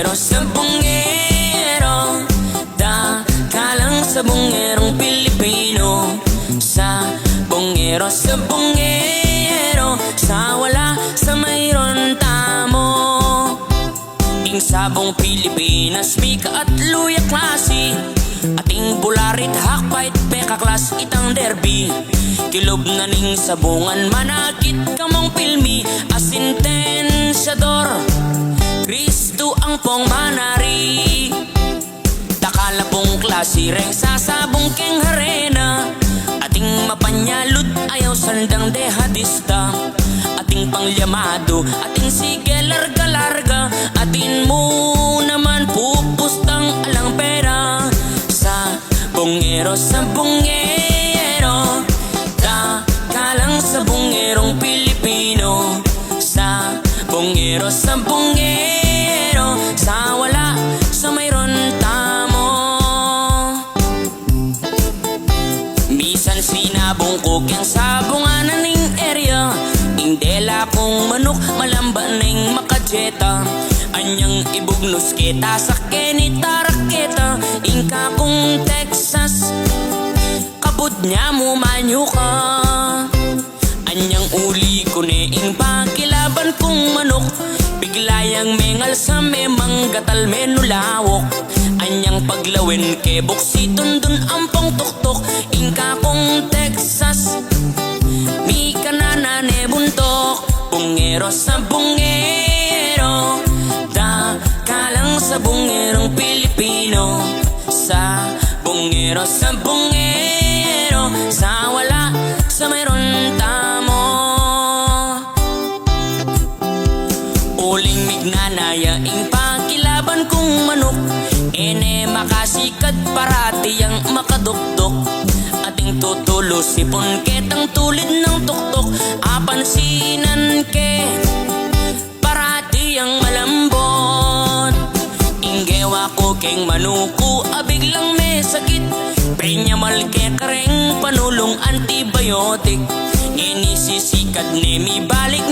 sabungero, dakalang sabungerong Pilipino. Sabungero, sa wala sa mayroon tamo. Ing sabong Pilipinas, mika at luya klase. Ating bularit, hakpait, peka klas, itang derby. Kilob na ning sabungan, manakit kamong pilmi. Asintensyador, Kristo ang pong manari. Dakala pong klase, reng sasabong keng harena. Ating mapanyalud, ayaw sandang dehadista. Ating pangyamado, ating sige larga-larga. Atin mo naman pupustang alang pera. Sabungero, dakalang sabungerong Pilipino. Sabungero, sa wala sa mayroon tamo. Bisan sinabong ko kyang sabunganan ning area. Indela kong manok, malamba ning makajeta. Anyang ibugnos kita sa kenita raketa. Ingka kong Texas, kabud niya mo manyo ka. Anyang uli ko ne ing pakilaban kong manok. Biglayang mengal sa memang gatal menulawok. Anyang paglawin ke buksiton dun ampong tuktok. Ingka kong Texas, mi kananane buntok. Bungero, dakalang sabungerong Pilipino. Sabungero, sa wala sa mayroon tamo. Uling mignanaya ing pakilaban kong manok. Ene makasikad parati ang makadukdok. Ating tutulo sipon ketang tulid ng tuktok. Apansinan ke parati ang malambot. Inggewa ko keng manuko, abiglang may sakit. Penyamal ke kareng panulong antibiotic. Inisisikat ni mi balik